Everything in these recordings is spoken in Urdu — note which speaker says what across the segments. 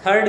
Speaker 1: 3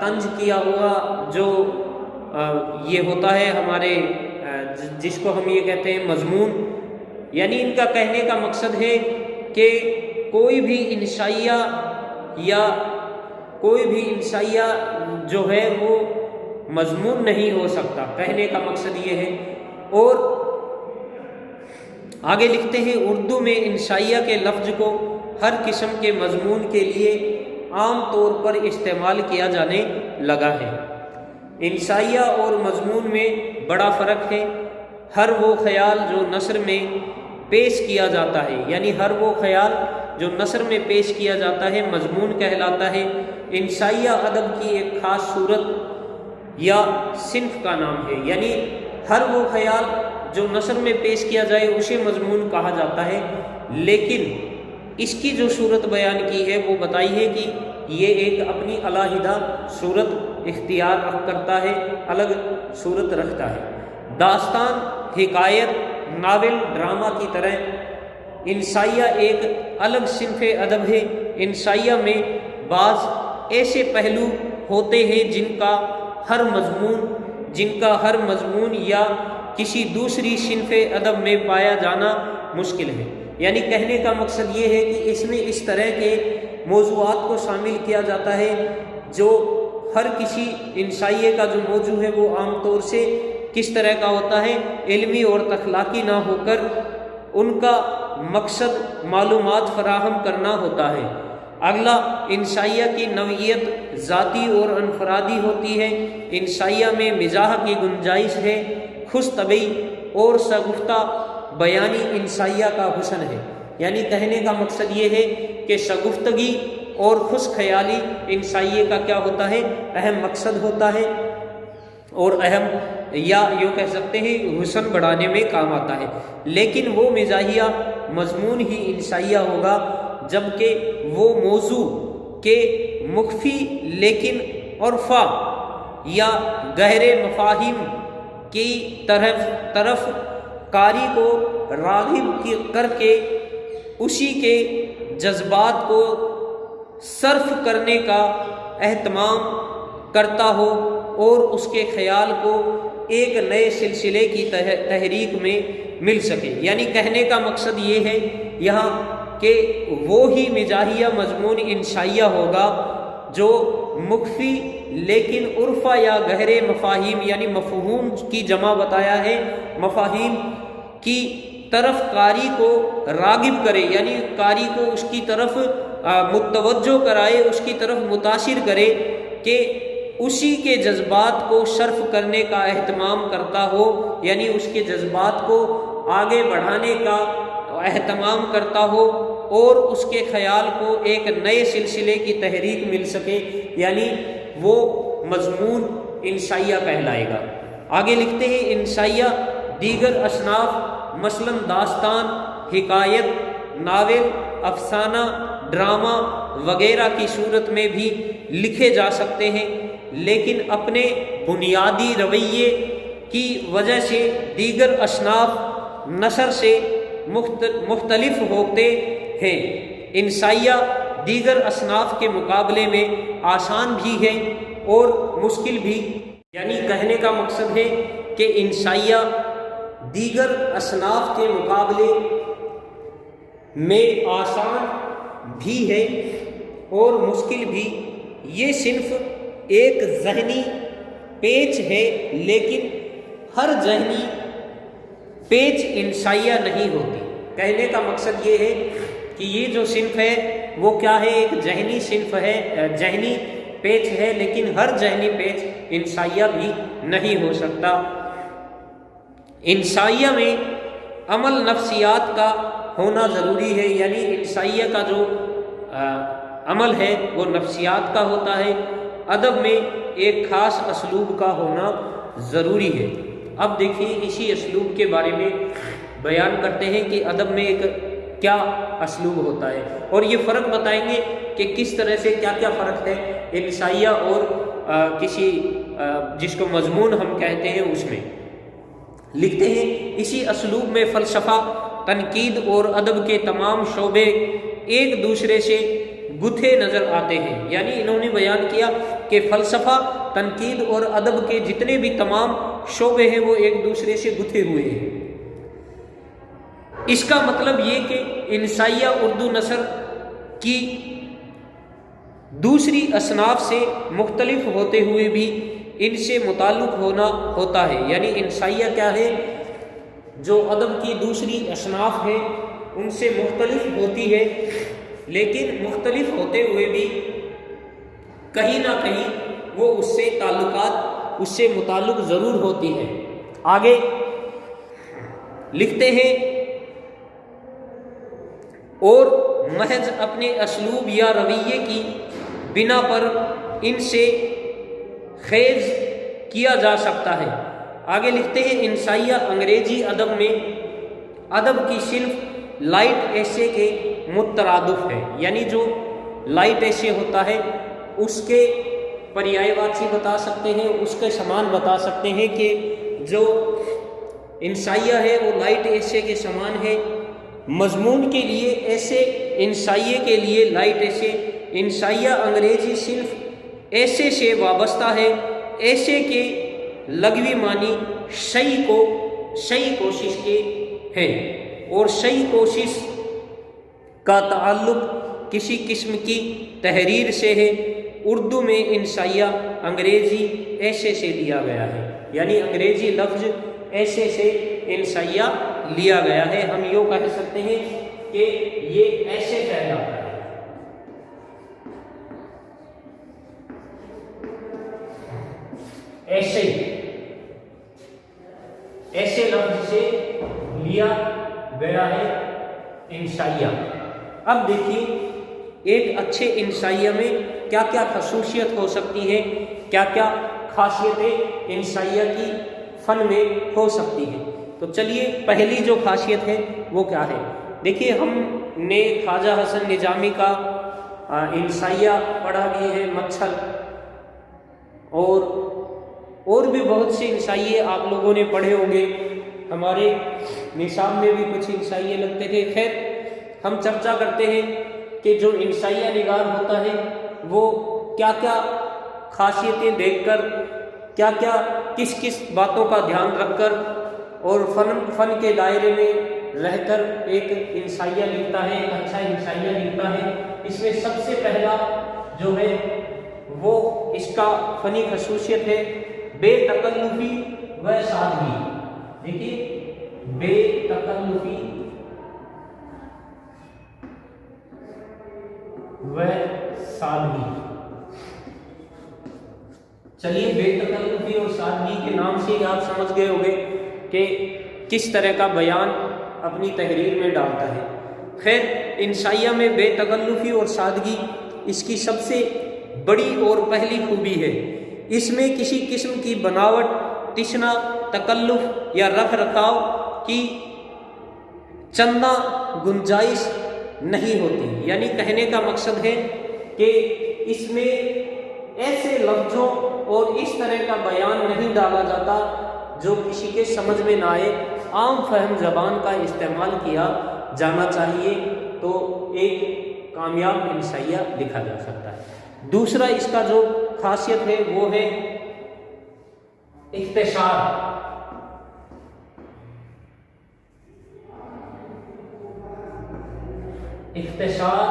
Speaker 1: طنز کیا ہوا جو یہ ہوتا ہے ہمارے جس کو ہم یہ کہتے ہیں مضمون، یعنی ان کا کہنے کا مقصد ہے کہ کوئی بھی انشائیہ یا کوئی بھی انشائیہ جو ہے وہ مضمون نہیں ہو سکتا، کہنے کا مقصد یہ ہے۔ اور آگے لکھتے ہیں اردو میں انشائیہ کے لفظ کو ہر قسم کے مضمون کے لیے عام طور پر استعمال کیا جانے لگا ہے۔ انشائیہ اور مضمون میں بڑا فرق ہے۔ ہر وہ خیال جو نثر میں پیش کیا جاتا ہے، یعنی ہر وہ خیال جو نثر میں پیش کیا جاتا ہے مضمون کہلاتا ہے۔ انشائیہ ادب کی ایک خاص صورت یا صنف کا نام ہے، یعنی ہر وہ خیال جو نثر میں پیش کیا جائے اسے مضمون کہا جاتا ہے، لیکن اس کی جو صورت بیان کی ہے وہ بتائی ہے کہ یہ ایک اپنی علیحدہ صورت اختیار کرتا ہے، الگ صورت رکھتا ہے۔ داستان، حکایت، ناول، ڈرامہ کی طرح انشائیہ ایک الگ صنف ادب ہے۔ انشائیہ میں بعض ایسے پہلو ہوتے ہیں جن کا ہر مضمون یا کسی دوسری صنف ادب میں پایا جانا مشکل ہے، یعنی کہنے کا مقصد یہ ہے کہ اس میں اس طرح کے موضوعات کو شامل کیا جاتا ہے جو ہر کسی انشائیے کا جو موضوع ہے وہ عام طور سے کس طرح کا ہوتا ہے، علمی اور تخلیقی نہ ہو کر ان کا مقصد معلومات فراہم کرنا ہوتا ہے۔ اگلا، انشائیہ کی نوعیت ذاتی اور انفرادی ہوتی ہے۔ انشائیہ میں مزاح کی گنجائش ہے۔ خوش طبعی اور شگفتہ بیانی انشائیہ کا حسن ہے، یعنی کہنے کا مقصد یہ ہے کہ شگفتگی اور خوش خیالی انشائیے کا کیا ہوتا ہے، اہم مقصد ہوتا ہے، اور اہم یا یوں کہہ سکتے ہیں حسن بڑھانے میں کام آتا ہے۔ لیکن وہ مزاحیہ مضمون ہی انشائیہ ہوگا جبکہ وہ موضوع کے مخفی لیکن عرفہ یا گہرے مفاہیم کی طرف قاری کو راغب کر کے اسی کے جذبات کو صرف کرنے کا اہتمام کرتا ہو اور اس کے خیال کو ایک نئے سلسلے کی تحریک میں مل سکے، یعنی کہنے کا مقصد یہ ہے یہاں کہ وہی مزاحیہ مضمون انشائیہ ہوگا جو مخفی لیکن عرفہ یا گہرے مفاہیم، یعنی مفہوم کی جمع بتایا ہے، مفاہیم کی طرف قاری کو راغب کرے، یعنی قاری کو اس کی طرف متوجہ کرائے، اس کی طرف متاثر کرے کہ اسی کے جذبات کو صرف کرنے کا اہتمام کرتا ہو، یعنی اس کے جذبات کو آگے بڑھانے کا اہتمام کرتا ہو اور اس کے خیال کو ایک نئے سلسلے کی تحریک مل سکے، یعنی وہ مضمون انشائیہ کہلائے گا۔ آگے لکھتے ہیں انشائیہ دیگر اصناف مثلا داستان، حکایت، ناول، افسانہ، ڈرامہ وغیرہ کی صورت میں بھی لکھے جا سکتے ہیں، لیکن اپنے بنیادی رویے کی وجہ سے دیگر اصناف نثر سے مختلف ہوتے ہیں۔ انشائیہ دیگر اصناف کے مقابلے میں آسان بھی ہے اور مشکل بھی، یعنی کہنے کا مقصد ہے کہ انشائیہ دیگر اصناف کے مقابلے میں آسان بھی ہے اور مشکل بھی۔ یہ صنف ایک ذہنی پیچ ہے، لیکن ہر ذہنی پیچ انشائیہ نہیں ہوتی۔ کہنے کا مقصد یہ ہے کہ یہ جو صنف ہے وہ کیا ہے، ایک ذہنی صنف ہے، ذہنی پیچ ہے، لیکن ہر ذہنی پیچ انشائیہ بھی نہیں ہو سکتا۔ انشائیہ میں عمل نفسیات کا ہونا ضروری ہے، یعنی انشائیہ کا جو عمل ہے وہ نفسیات کا ہوتا ہے۔ ادب میں ایک خاص اسلوب کا ہونا ضروری ہے۔ اب دیکھیے اسی اسلوب کے بارے میں بیان کرتے ہیں کہ ادب میں ایک کیا اسلوب ہوتا ہے، اور یہ فرق بتائیں گے کہ کس طرح سے کیا کیا فرق ہے انشائیہ اور کسی جس کو مضمون ہم کہتے ہیں اس میں۔ لکھتے ہیں اسی اسلوب میں فلسفہ، تنقید اور ادب کے تمام شعبے ایک دوسرے سے گتھے نظر آتے ہیں. یعنی انہوں نے بیان کیا کہ فلسفہ، تنقید اور ادب کے جتنے بھی تمام شعبے ہیں وہ ایک دوسرے سے گتھے ہوئے ہیں. اس کا مطلب یہ کہ انسائیہ اردو نثر کی دوسری اصناف سے مختلف ہوتے ہوئے بھی ان سے متعلق ہوتا ہے. یعنی انسائیہ کیا ہے؟ جو ادب کی دوسری اصناف ہے ان سے مختلف ہوتی ہے، لیکن مختلف ہوتے ہوئے بھی کہیں نہ کہیں وہ اس سے متعلق ضرور ہوتی ہے. آگے لکھتے ہیں، اور محض اپنے اسلوب یا رویے کی بنا پر ان سے خیز کیا جا سکتا ہے. آگے لکھتے ہیں، انسائیہ انگریزی ادب میں ادب کی صنف لائٹ ایسے کے مترادف ہے. یعنی جو لائٹ ایسے ہوتا ہے اس کے پریائے واچی بتا سکتے ہیں، اس کے سامان بتا سکتے ہیں کہ جو انسائیہ ہے وہ لائٹ ایسے کے سامان ہے. مضمون کے لیے ایسے، انسائیے کے لیے لائٹ ایسے. انسائیہ انگریزی صنف ایسے سے وابستہ ہے. ایسے کے لغوی معنی صحیح کوشش کے ہیں، اور صحیح کوشش کا تعلق کسی قسم کی تحریر سے ہے. اردو میں انسائیہ انگریزی ایسے سے لیا گیا ہے. یعنی انگریزی لفظ ایسے سے انسائیہ لیا گیا ہے. ہم یوں کہہ سکتے ہیں کہ یہ ایسے کہلاتا ہے. ایسے لفظ سے لیا گیا ہے انسائیہ. اب دیکھیے ایک اچھے انسائیہ میں کیا کیا خصوصیت ہو سکتی ہے، کیا کیا خاصیتیں انسائیہ کی فن میں ہو سکتی ہیں. تو چلیے پہلی جو خاصیت ہے وہ کیا ہے. دیکھیے ہم نے خواجہ حسن نظامی کا انسائیہ پڑھا بھی ہے، مچھل، اور بھی بہت سے انسائیے آپ لوگوں نے پڑھے ہوں گے. ہمارے نصاب میں بھی کچھ انسائیے لگتے تھے. خیر ہم چرچا کرتے ہیں کہ جو انسائیہ نگار ہوتا ہے وہ کیا کیا خاصیتیں دیکھ کر، کیا کیا کس باتوں کا دھیان رکھ کر اور فن کے دائرے میں رہ کر ایک انسائیہ لکھتا ہے، اچھا انسائیہ لکھتا ہے. اس میں سب سے پہلا جو ہے وہ اس کا فنی خصوصیت ہے بے تکلفی و سادگی. دیکھیے بے تکلفی و سادگی. چلیے بے تکلفی اور سادگی کے نام سے ہی آپ سمجھ گئے ہوں گے کہ کس طرح کا بیان اپنی تحریر میں ڈالتا ہے. خیر انسائیہ میں بے تکلفی اور سادگی اس کی سب سے بڑی اور پہلی خوبی ہے. اس میں کسی قسم کی بناوٹ، تشنا، تکلف یا رکھ رکھاؤ کی چندہ گنجائش نہیں ہوتی. یعنی کہنے کا مقصد ہے کہ اس میں ایسے لفظوں اور اس طرح کا بیان نہیں ڈالا جاتا جو کسی کے سمجھ میں نہ آئے. عام فہم زبان کا استعمال کیا جانا چاہیے تو ایک کامیاب انسائیہ لکھا جا سکتا ہے. دوسرا اس کا جو خاصیت ہے وہ ہے اختصار. اختصار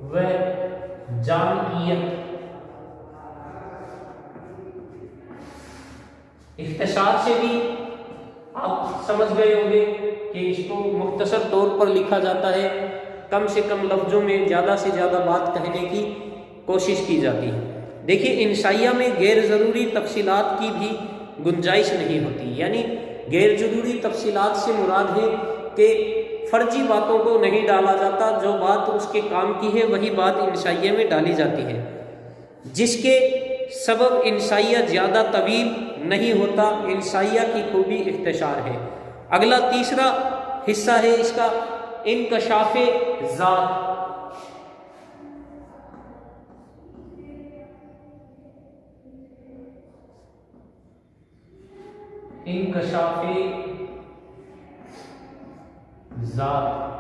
Speaker 1: و جامعیت. اختصار سے بھی آپ سمجھ گئے ہوں گے کہ اس کو مختصر طور پر لکھا جاتا ہے، کم سے کم لفظوں میں زیادہ سے زیادہ بات کہنے کی کوشش کی جاتی ہے. دیکھیے انسائیہ میں غیر ضروری تفصیلات کی بھی گنجائش نہیں ہوتی. یعنی غیر ضروری تفصیلات سے مراد ہے کہ فرضی باتوں کو نہیں ڈالا جاتا. جو بات اس کے کام کی ہے وہی بات انسائیہ میں ڈالی جاتی ہے، جس کے سبب انسائیہ زیادہ طویل نہیں ہوتا. انسائیہ کی خوبی اختصار ہے. اگلا تیسرا حصہ ہے اس کا انکشاف ذات. انکشاف ذات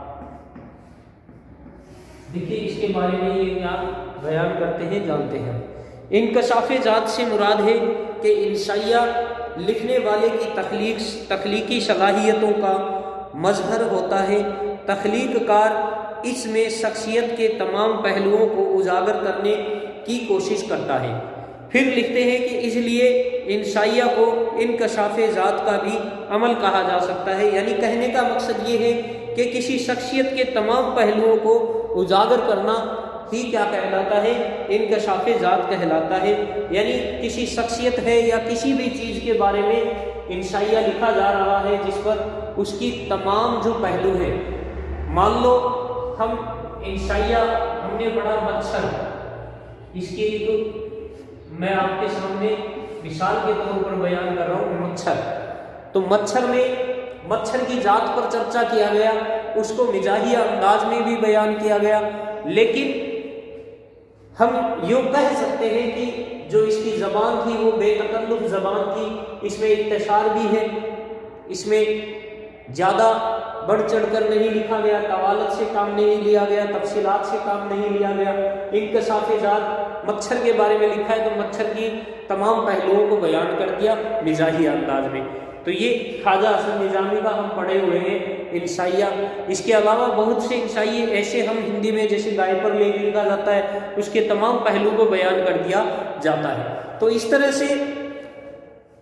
Speaker 1: دیکھیے اس کے بارے میں یہ کیا بیان کرتے ہیں، جانتے ہیں۔ انکشاف ذات سے مراد ہے کہ انشائیہ لکھنے والے کی تخلیقی صلاحیتوں کا مظہر ہوتا ہے۔ تخلیق کار اس میں شخصیت کے تمام پہلوؤں کو اجاگر کرنے کی کوشش کرتا ہے۔ پھر لکھتے ہیں کہ اس لیے انشائیہ کو انکشاف ذات کا بھی عمل کہا جا سکتا ہے، یعنی کہنے کا مقصد یہ ہے کہ کسی شخصیت کے تمام پہلوؤں کو اجاگر کرنا ہی کیا کہلاتا ہے، انکشاف ذات کہلاتا ہے۔ یعنی کسی شخصیت ہے یا کسی بھی چیز کے بارے میں انشائیہ لکھا جا رہا ہے جس پر اس کی تمام جو پہلو ہیں، مان لو ہم انشائیہ ہم نے پڑھا مچھر، اس کے ایک میں آپ کے سامنے مثال کے طور پر بیان کر رہا ہوں مچھر، تو مچھر میں مچھر کی ذات پر چرچا کیا گیا، اس کو مزاحیہ انداز میں بھی بیان کیا گیا، لیکن ہم یوں کہہ سکتے ہیں کہ جو اس کی زبان تھی وہ بے تکلف زبان تھی، اس میں انتشار بھی ہے، اس میں زیادہ بڑھ چڑھ کر نہیں لکھا گیا، طوالت سے کام نہیں لیا گیا، تفصیلات سے کام نہیں لیا گیا۔ انکشاف ذات مچھر کے بارے میں لکھا ہے تو مچھر کی تمام پہلوؤں کو بیان کر دیا مزاحیہ انداز میں۔ تو یہ خواجہ حسن نظامی کا ہم پڑھے ہوئے ہیں انشائیہ۔ اس کے علاوہ بہت سے انشائیے ایسے ہم ہندی میں جیسے گائے پر لیگ لکھا جاتا ہے، اس کے تمام پہلو کو بیان کر دیا جاتا ہے۔ تو اس طرح سے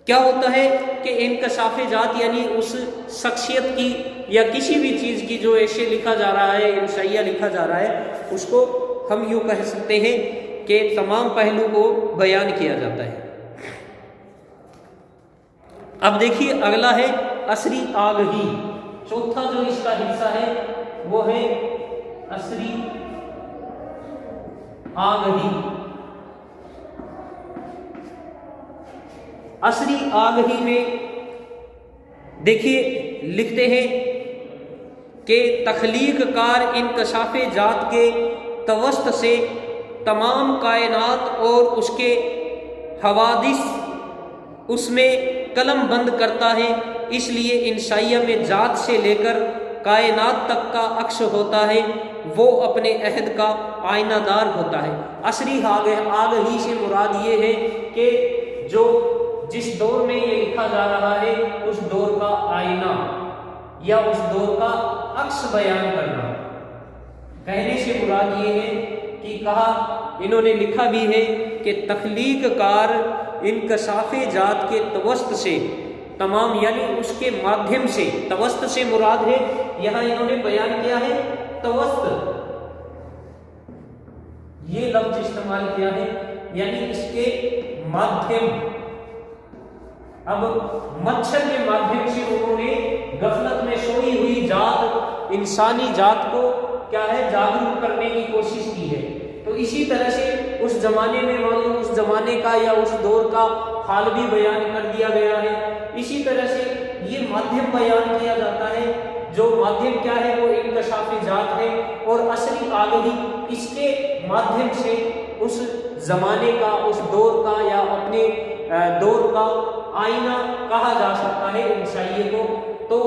Speaker 1: کیا ہوتا ہے کہ انکشاف ذات یعنی اس شخصیت کی یا کسی بھی چیز کی جو ایسے لکھا جا رہا ہے، انشائیہ لکھا جا رہا ہے، اس کو ہم یوں کہہ سکتے ہیں کہ تمام پہلو کو بیان کیا جاتا ہے۔ اب دیکھیے اگلا ہے اثری آگہی۔ چوتھا جو اس کا حصہ ہے وہ ہے اثری آگہی۔ اثری آگہی میں دیکھیے لکھتے ہیں کہ تخلیق کار انکشاف ذات کے توسط سے تمام کائنات اور اس کے حوادث اس میں قلم بند کرتا ہے، اس لیے انشائیہ میں ذات سے لے کر کائنات تک کا عکس ہوتا ہے، وہ اپنے عہد کا آئینہ دار ہوتا ہے۔ اثری آگہی سے مراد یہ ہے کہ جو جس دور میں یہ لکھا جا رہا ہے اس دور کا آئینہ یا اس دور کا عکس بیان کرنا۔ کہنے سے مراد یہ ہے کہ کہا انہوں نے لکھا بھی ہے کہ تخلیق کار انکشاف ذات کے توسط سے تمام یعنی اس کے مادھیم سے، توسط سے مراد ہے یہاں انہوں نے بیان کیا ہے توسط، یہ لفظ استعمال کیا ہے، یعنی اس کے مادھیم۔ اب مچھر کے مادھیم سے انہوں نے غفلت میں سوئی ہوئی ذات، انسانی ذات کو کیا ہے جاگرک کرنے کی کوشش کی ہے۔ تو اسی طرح سے اس زمانے میں معلوم اس زمانے کا یا اس دور کا حال بھی بیان کر دیا گیا ہے۔ اسی طرح سے یہ مادھیم بیان کیا جاتا ہے، جو مادھیم کیا ہے وہ انکشاف ذات ہے، اور اثری آگہی اس کے مادھیم سے اس زمانے کا، اس دور کا یا اپنے دور کا آئینہ کہا جا سکتا ہے انشائیے کو، تو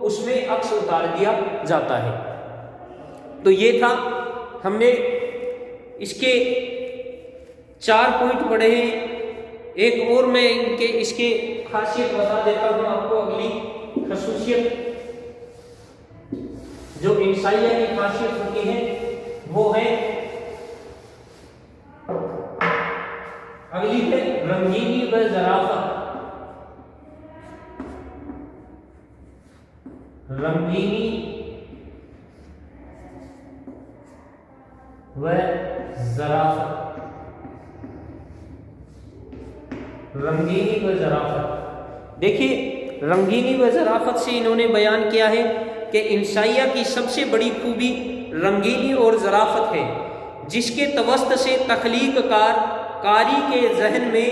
Speaker 1: اس میں عکس اتار دیا جاتا ہے۔ تو یہ تھا، ہم نے اس کے 4 پوائنٹ پڑھے ہیں۔ ایک اور میں اس کے خاصیت بتا دیتا ہوں آپ کو، اگلی خصوصیت جو انشائیہ کی خاصیت ہوتی ہے وہ ہے اگلی ہے رنگینی و ظرافت۔ رنگینی و ظرافت، رنگینی و ظرافت۔ دیکھیے رنگینی و ظرافت سے انہوں نے بیان کیا ہے کہ انشائیہ کی سب سے بڑی خوبی رنگینی اور ظرافت ہے، جس کے توسط سے تخلیق کار قاری کے ذہن میں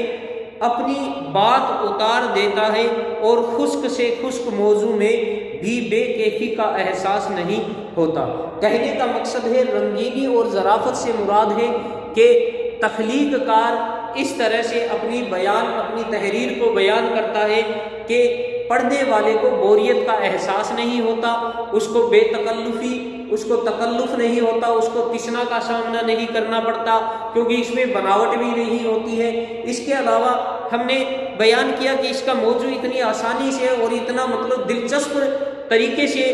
Speaker 1: اپنی بات اتار دیتا ہے اور خشک سے خشک موضوع میں بھی بے کیفی کا احساس نہیں ہوتا۔ کہنے کا مقصد ہے رنگینی اور ظرافت سے مراد ہے کہ تخلیق کار اس طرح سے اپنی تحریر کو بیان کرتا ہے کہ پڑھنے والے کو بوریت کا احساس نہیں ہوتا، اس کو بے تکلفی اس کو تکلف نہیں ہوتا، اس کو تشنا کا سامنا نہیں کرنا پڑتا، کیونکہ اس میں بناوٹ بھی نہیں ہوتی ہے۔ اس کے علاوہ ہم نے بیان کیا کہ اس کا موضوع اتنی آسانی سے اور اتنا مطلب دلچسپ طریقے سے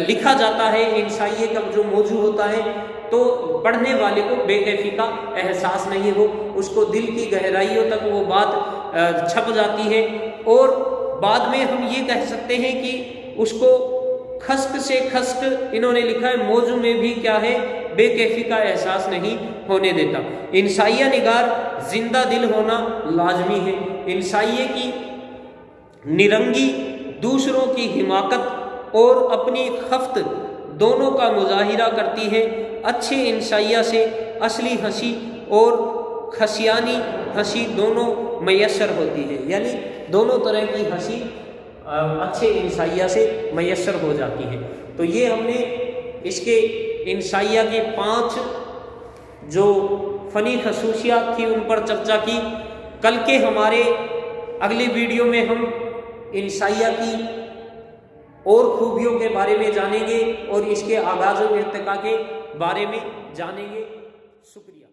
Speaker 1: لکھا جاتا ہے، انشائیے کا جو موضوع ہوتا ہے، تو پڑھنے والے کو بے کیفی کا احساس نہیں ہو، اس کو دل کی گہرائیوں تک وہ بات چھپ جاتی ہے، اور بعد میں ہم یہ کہہ سکتے ہیں کہ اس کو خشک سے خشک انہوں نے لکھا ہے، موضوع میں بھی کیا ہے، بے کیفی کا احساس نہیں ہونے دیتا۔ انشائیہ نگار زندہ دل ہونا لازمی ہے۔ انشائیے کی نرنگی دوسروں کی حماقت اور اپنی خفت دونوں کا مظاہرہ کرتی ہے۔ اچھے انشائیہ سے اصلی ہنسی اور خشیانی ہنسی دونوں میسر ہوتی ہے، یعنی دونوں طرح کی ہنسی اچھے انشائیہ سے میسر ہو جاتی ہے۔ تو یہ ہم نے اس کے انشائیہ کے 5 جو فنی خصوصیات تھی ان پر چرچا کی۔ کل کے ہمارے اگلی ویڈیو میں ہم انشائیہ کی اور خوبیوں کے بارے میں جانیں گے اور اس کے آغاز و ارتقاء کے بارے میں جانیں گے۔ شکریہ۔